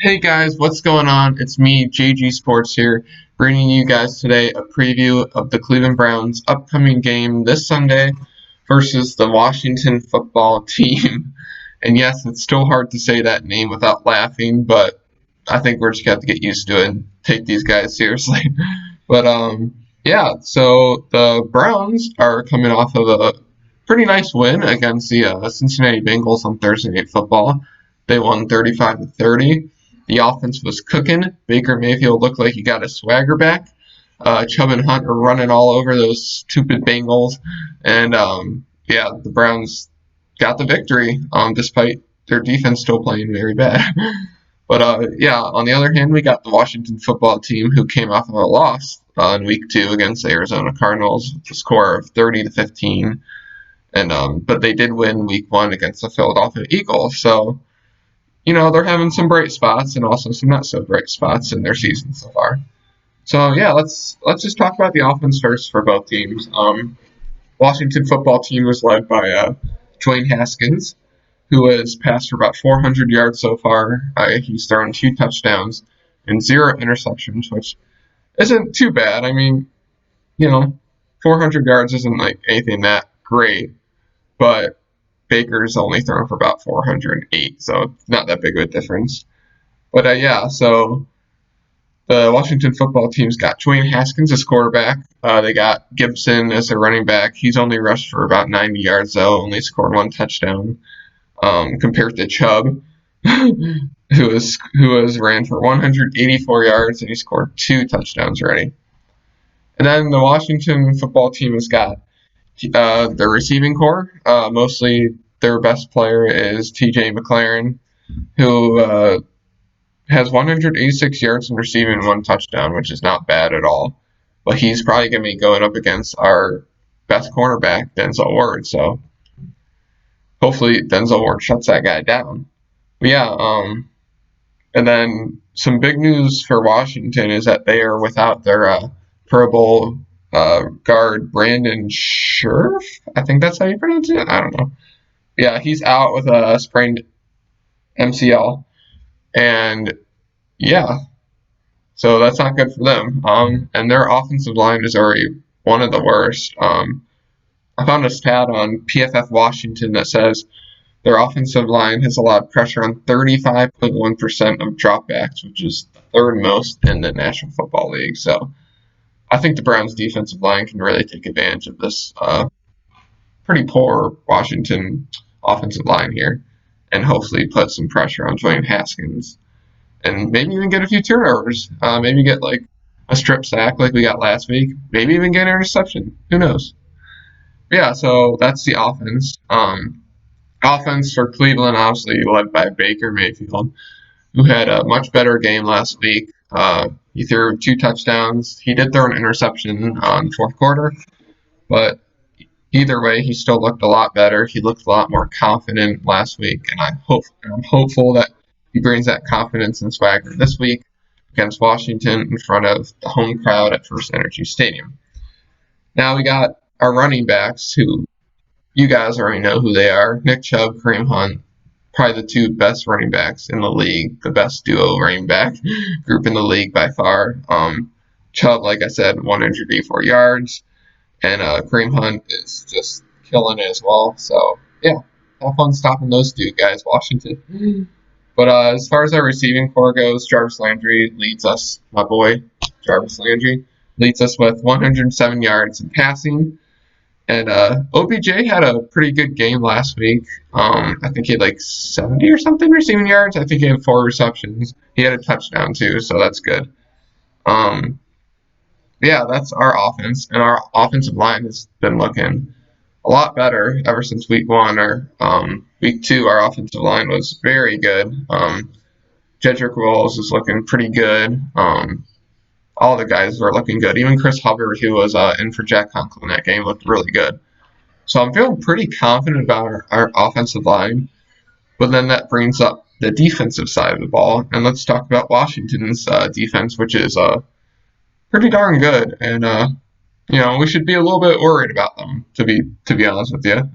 Hey guys, what's going on? It's me, JG Sports here, bringing you guys today a preview of the Cleveland Browns' upcoming game this Sunday versus the Washington football team. And yes, it's still hard to say that name without laughing, but I think we're just gonna have to get used to it and take these guys seriously. But so the Browns are coming off of a pretty nice win against the Cincinnati Bengals on Thursday Night Football. They won 35-30. The offense was cooking. Baker Mayfield looked like he got his swagger back. Chubb and Hunt were running all over those stupid Bengals, and the Browns got the victory despite their defense still playing very bad. But on the other hand, we got the Washington football team who came off of a loss in week 2 against the Arizona Cardinals with a score of 30-15. But they did win week 1 against the Philadelphia Eagles. So they're having some bright spots and also some not so bright spots in their season so far. So yeah, let's just talk about the offense first for both teams. Washington football team was led by Dwayne Haskins, who has passed for about 400 yards so far. He's thrown 2 touchdowns and 0 interceptions, which isn't too bad. I mean, 400 yards isn't like anything that great, but Baker's only thrown for about 408, so not that big of a difference. So the Washington football team's got Dwayne Haskins as quarterback. They got Gibson as their running back. He's only rushed for about 90 yards, though, only scored 1 touchdown, compared to Chubb, who has ran for 184 yards and he scored 2 touchdowns already. And then the Washington football team has got their receiving core. Mostly their best player is TJ McLaurin, who has 186 yards in receiving and 1 touchdown, which is not bad at all. But he's probably going to be going up against our best cornerback, Denzel Ward. So hopefully Denzel Ward shuts that guy down. And then some big news for Washington is that they are without their Pro Bowl guard Brandon Scherff. I think that's how you pronounce it. I don't know. Yeah, he's out with a sprained MCL, and yeah, so that's not good for them. And their offensive line is already one of the worst. I found a stat on PFF Washington that says their offensive line has allowed pressure on 35.1% of dropbacks, which is the 3rd most in the National Football League. So I think the Browns' defensive line can really take advantage of this pretty poor Washington offensive line here and hopefully put some pressure on Dwayne Haskins and maybe even get a few turnovers. Maybe get like a strip sack like we got last week. Maybe even get an interception. Who knows? So that's the offense. Offense for Cleveland, obviously led by Baker Mayfield, who had a much better game last week. He threw 2 touchdowns. He did throw an interception on the 4th quarter, but either way, he still looked a lot better. He looked a lot more confident last week, and I'm hopeful that he brings that confidence and swagger this week against Washington in front of the home crowd at First Energy Stadium. Now we got our running backs, who you guys already know who they are. Nick Chubb, Kareem Hunt, probably the 2 best running backs in the league, the best duo running back group in the league by far. Chubb, like I said, 184 yards, and Kareem Hunt is just killing it as well. So, yeah, have fun stopping those 2 guys, Washington. But as far as our receiving core goes, Jarvis Landry leads us, my boy, Jarvis Landry, leads us with 107 yards in passing. And OBJ had a pretty good game last week. I think he had like 70 or something receiving yards. I think he had 4 receptions. He had a touchdown too, so that's good. That's our offense, and our offensive line has been looking a lot better ever since week 1 or week 2. Our offensive line was very good. Jedrick Wills is looking pretty good. All the guys were looking good. Even Chris Hubbard, who was in for Jack Conklin in that game, looked really good. So I'm feeling pretty confident about our offensive line. But then that brings up the defensive side of the ball. And let's talk about Washington's defense, which is pretty darn good. And, we should be a little bit worried about them, to be honest with you.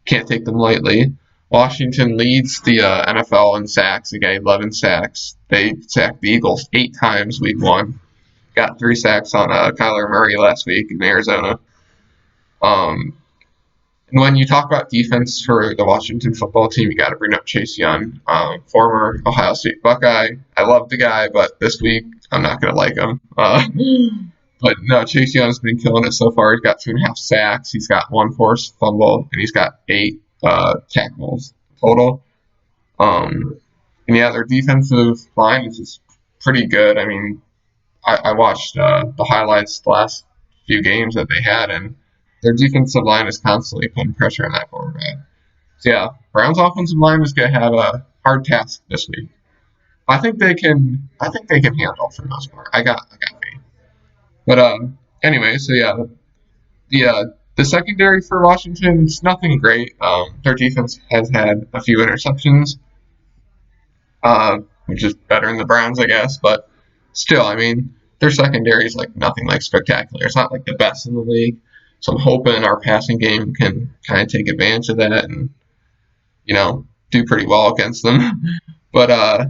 Can't take them lightly. Washington leads the NFL in sacks. They got 11 sacks. They sacked the Eagles 8 times week one. Got 3 sacks on Kyler Murray last week in Arizona. Um, and when you talk about defense for the Washington football team, you got to bring up Chase Young, former Ohio State Buckeye. I love the guy, but this week I'm not going to like him. But no, Chase Young's been killing it so far. He's got 2.5 sacks. He's got 1 forced fumble, and he's got 8 tackles total. And yeah, their defensive line is just pretty good. I mean, I watched the highlights the last few games that they had, and their defensive line is constantly putting pressure on that quarterback. So yeah, Browns' offensive line is going to have a hard task this week. I think they can. I think they can handle for the most part. I got faith. But anyway, so yeah, the secondary for Washington is nothing great. Their defense has had a few interceptions, which is better than the Browns, I guess. But still, I mean, their secondary is like nothing like spectacular. It's not like the best in the league. So I'm hoping our passing game can kind of take advantage of that and do pretty well against them. But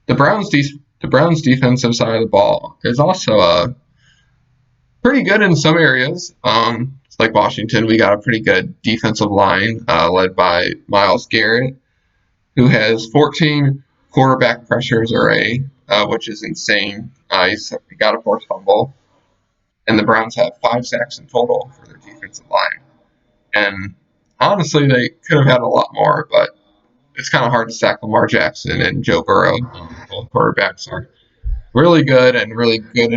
the Browns defensive side of the ball is also pretty good in some areas. Like Washington, we got a pretty good defensive line led by Myles Garrett, who has 14 quarterback pressures already, which is insane. He got a forced fumble, and the Browns have 5 sacks in total for their defensive line. And honestly, they could have had a lot more, but it's kind of hard to sack Lamar Jackson and Joe Burrow. Both quarterbacks are really good and really good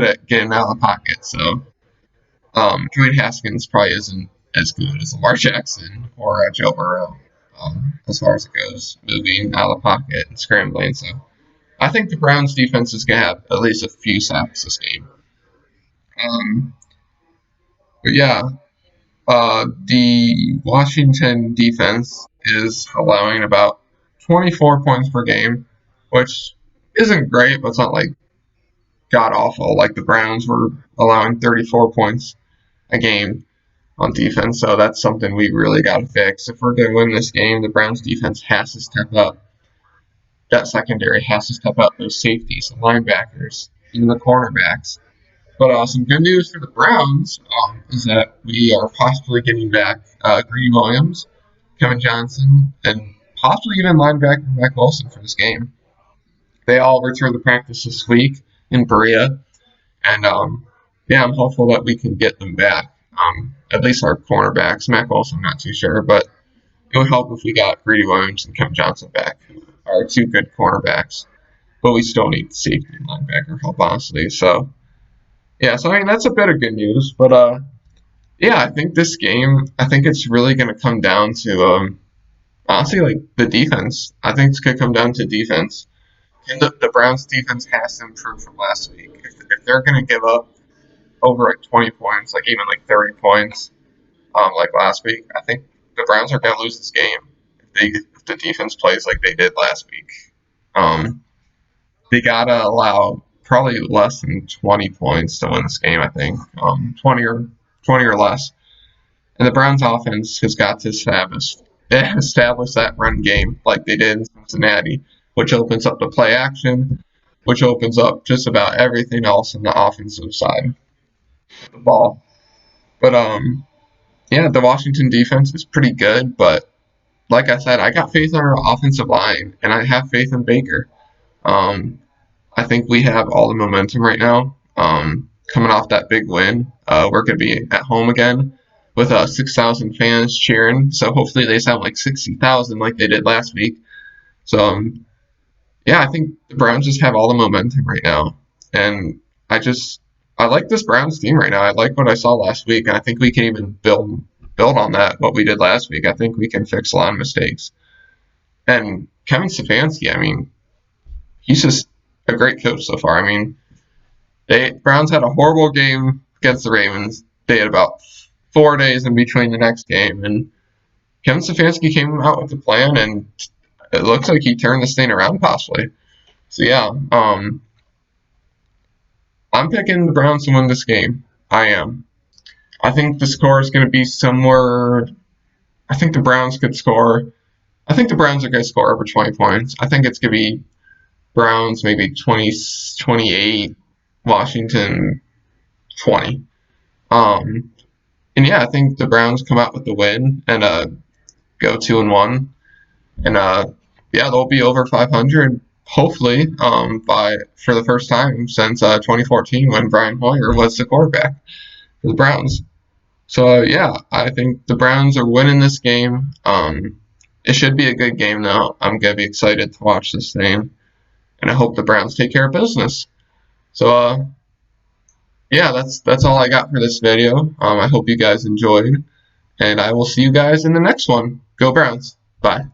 at getting out of the pocket. So Dwayne Haskins probably isn't as good as Lamar Jackson or Joe Burrow as far as it goes, moving out of the pocket and scrambling. So I think the Browns defense is going to have at least a few sacks this game. But yeah, the Washington defense is allowing about 24 points per game, which isn't great, but it's not like god awful. Like the Browns were allowing 34 points a game on defense, so that's something we really got to fix. If we're going to win this game, the Browns defense has to step up. That secondary has to step up. Those safeties, the linebackers, even the cornerbacks. But some good news for the Browns is that we are possibly getting back Greedy Williams, Kevin Johnson, and possibly even linebacker Mack Wilson for this game. They all return to practice this week in Berea, and yeah, I'm hopeful that we can get them back. At least our cornerbacks. Mack Wilson, I'm not too sure, but it would help if we got Greedy Williams and Kevin Johnson back, who are 2 good cornerbacks. But we still need safety and linebacker help, honestly. So yeah, so I mean that's a bit of good news, but yeah, I think this game, I think it's really going to come down to honestly like the defense. I think it's going to come down to defense. And the Browns defense has to improve from last week. If they're going to give up over like 20 points, like even like 30 points, like last week, I think the Browns are going to lose this game if the defense plays like they did last week. They got to allow probably less than 20 points to win this game, I think. 20 or less. And the Browns offense has got to establish that run game like they did in Cincinnati, which opens up the play action, which opens up just about everything else on the offensive side of the ball. But yeah, the Washington defense is pretty good, but like I said, I got faith in our offensive line, and I have faith in Baker. I think we have all the momentum right now. Coming off that big win, we're going to be at home again with 6,000 fans cheering. So hopefully they sound like 60,000 like they did last week. So yeah, I think the Browns just have all the momentum right now, and I like this Browns team right now. I like what I saw last week, and I think we can even build on that what we did last week. I think we can fix a lot of mistakes. And Kevin Stefanski, I mean, he's just a great coach so far. I mean, Browns had a horrible game against the Ravens. They had about 4 days in between the next game, and Kevin Stefanski came out with a plan, and it looks like he turned this thing around possibly. So yeah, I'm picking the Browns to win this game. I am. I think the score is going to be somewhere. I think the Browns could score I think the Browns are going to score over 20 points. I think it's going to be Browns maybe 20, 28, Washington 20. And yeah, I think the Browns come out with the win and go 2-1, and yeah, they'll be over 500 hopefully by for the first time since 2014 when Brian Hoyer was the quarterback for the Browns. So yeah, I think the Browns are winning this game. It should be a good game though. I'm gonna be excited to watch this thing, and I hope the Browns take care of business. So yeah, that's all I got for this video. I hope you guys enjoyed, and I will see you guys in the next one. Go Browns! Bye.